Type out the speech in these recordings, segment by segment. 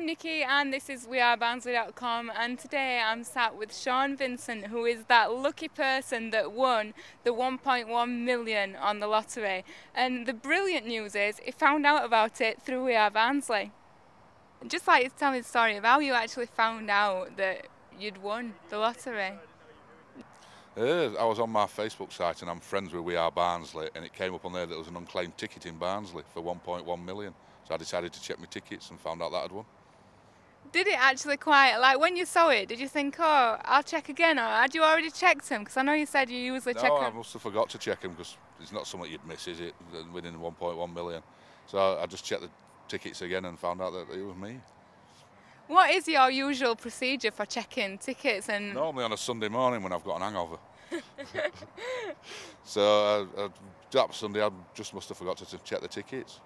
I'm Nikki and this is wearebarnsley.com, and today I'm sat with Sean Vincent, who is that lucky person that won the 1.1 million on the lottery. And the brilliant news is he found out about it through We Are Barnsley. I'd just like you to tell me the story of how you actually found out that you'd won the lottery. I was on my Facebook site and I'm friends with We Are Barnsley, and it came up on there that there was an unclaimed ticket in Barnsley for 1.1 million. So I decided to check my tickets and found out that I'd won. Did it actually quite, like when you saw it, did you think, oh, I'll check again, or had you already checked them? Because I know you said you usually check No, I them. must have forgot to check them because it's not something you'd miss, is it? Winning 1.1 million. So I just checked the tickets again and found out that it was me. What is your usual procedure for checking tickets? And Normally on a Sunday morning when I've got an hangover. So that Sunday I just must have forgot to check the tickets.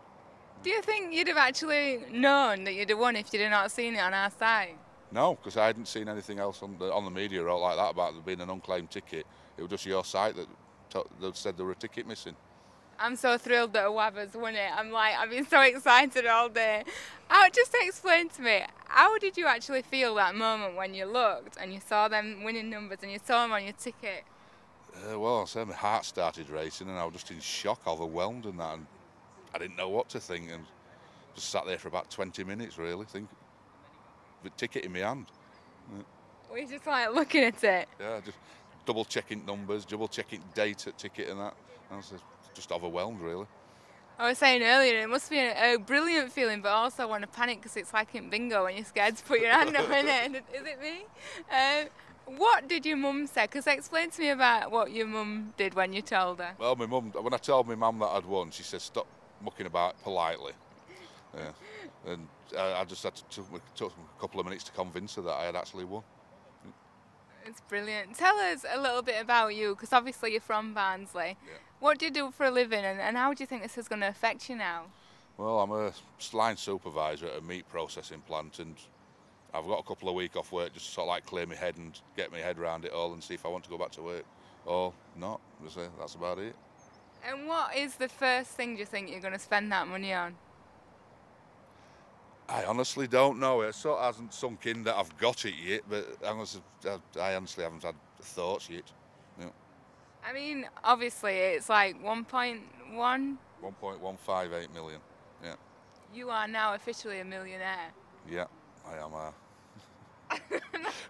do you think you'd have actually known that you'd have won if you'd have not seen it on our site? No, because I hadn't seen anything else on the media or like that about there being an unclaimed ticket. It was just your site that said there were a ticket missing. I'm so thrilled that a Wabber's won it. I've been so excited all day. Just explain to me, how did you actually feel that moment when you looked and you saw them winning numbers and you saw them on your ticket? Well, I said my heart started racing and I was just in shock, overwhelmed and that, and I didn't know what to think, and just sat there for about 20 minutes really, with the ticket in my hand. Were you just like looking at it? Yeah, just double checking numbers, double checking date at ticket and that. I was just overwhelmed really. I was saying earlier, it must be a brilliant feeling, but also I want to panic because it's like in bingo when you're scared to put your hand up in it. Is it me? What did your mum say? Because explain to me about what your mum did when you told her. Well, my mum, when I told my mum that I'd won, she said, stop mucking about politely. Yeah. And I just had to took a couple of minutes to convince her that I had actually won. It's brilliant. Tell us a little bit about you, because obviously you're from Barnsley. Yeah. What do you do for a living, and how do you think this is going to affect you now? Well, I'm a line supervisor at a meat processing plant, and I've got a couple of weeks off work just to sort of like clear my head and get my head around it all and see if I want to go back to work or not. That's about it. And what is the first thing do you think you're going to spend that money on? I honestly don't know. It sort of hasn't sunk in that I've got it yet, but I honestly haven't had thoughts yet. Yeah. I mean, obviously it's like 1.1. 1.158 million. Yeah. You are now officially a millionaire. Yeah, I am.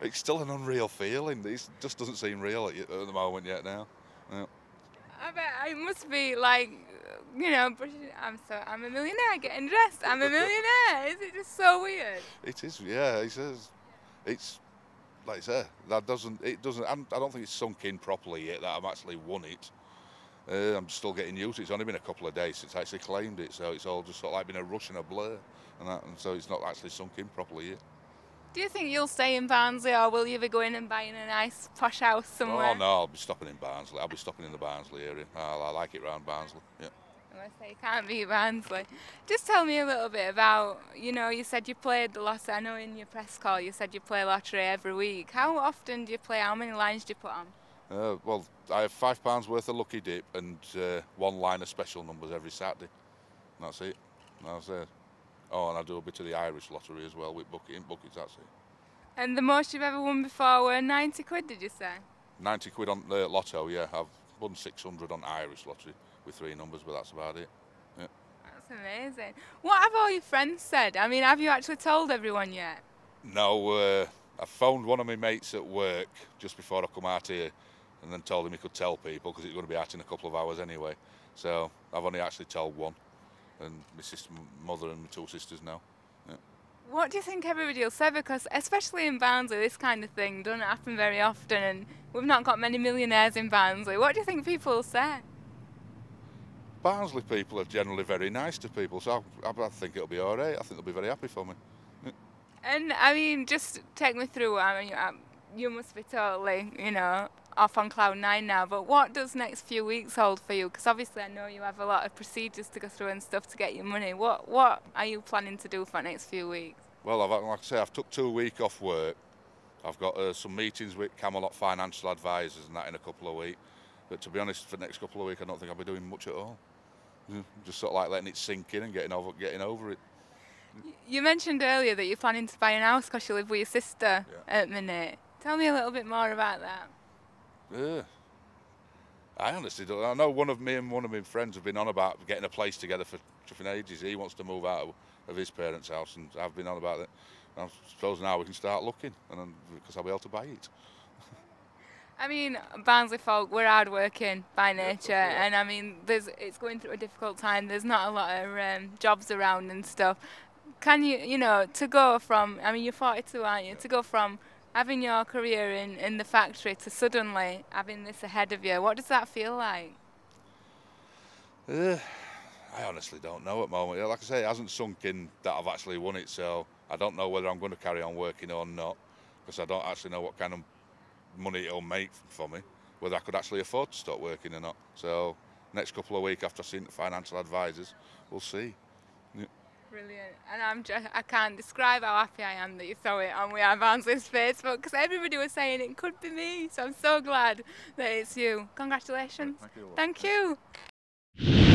It's still an unreal feeling. It just doesn't seem real at the moment yet now. Yeah. I bet it must be like, you know, I'm a millionaire getting dressed. I'm a millionaire. Is it just so weird? It is, yeah. It's like I say, I don't think it's sunk in properly yet that I've actually won it. I'm still getting used to it. It's only been a couple of days since I actually claimed it, so it's all just sort of like been a rush and a blur, and so it's not actually sunk in properly yet. Do you think you'll stay in Barnsley, or will you be going and buying a nice posh house somewhere? Oh no, I'll be stopping in Barnsley. I'll be stopping in the Barnsley area. I like it round Barnsley. Yeah. I say you can't beat Barnsley. Just tell me a little bit about, you said you played the lottery. I know in your press call you said you play lottery every week. How often do you play? How many lines do you put on? Well, I have £5 worth of lucky dip and one line of special numbers every Saturday. That's it. That's it. Oh, and I do a bit of the Irish lottery as well with buckets, that's it. And the most you've ever won before were 90 quid, did you say? 90 quid on the lotto, yeah. I've won 600 on Irish lottery with 3 numbers, but that's about it. Yeah. That's amazing. What have all your friends said? I mean, have you actually told everyone yet? No, I phoned one of my mates at work just before I come out here and then told him he could tell people because it's going to be out in a couple of hours anyway. So I've only actually told one, and my mother and my 2 sisters now. Yeah. What do you think everybody will say? Because especially in Barnsley, this kind of thing doesn't happen very often, and we've not got many millionaires in Barnsley. What do you think people will say? Barnsley people are generally very nice to people, so I think it'll be all right. I think they'll be very happy for me. Yeah. And I mean, just take me through. I mean, you must be totally, off on cloud 9 now. But what does next few weeks hold for you? Because obviously, I know you have a lot of procedures to go through and stuff to get your money. What are you planning to do for the next few weeks? Well, like I say, I've took 2 weeks off work. I've got some meetings with Camelot financial advisors and that in a couple of weeks. But to be honest, for the next couple of weeks, I don't think I'll be doing much at all. Just sort of like letting it sink in and getting over it. You mentioned earlier that you're planning to buy an house because you live with your sister at the minute. Tell me a little bit more about that. Yeah. I honestly don't. I know one of my friends have been on about getting a place together for ages. He wants to move out of his parents' house, and I've been on about it. I suppose now we can start looking, and because I'll be able to buy it. I mean, Barnsley folk, we're hard working by nature, Yeah. and I mean, it's going through a difficult time. There's not a lot of jobs around and stuff. Can you know, to go from, I mean, you're 42, aren't you? To go from having your career in the factory to suddenly having this ahead of you, what does that feel like? I honestly don't know at the moment. Like I say, it hasn't sunk in that I've actually won it, so I don't know whether I'm going to carry on working or not, because I don't actually know what kind of money it'll make for me, whether I could actually afford to stop working or not. So next couple of weeks after I've seen the financial advisors, we'll see. Yeah. Brilliant. And I can't describe how happy I am that you saw it on We Are Barnsley's Facebook, because everybody was saying it could be me, so I'm so glad that it's you. Congratulations. Thank you. Thank you.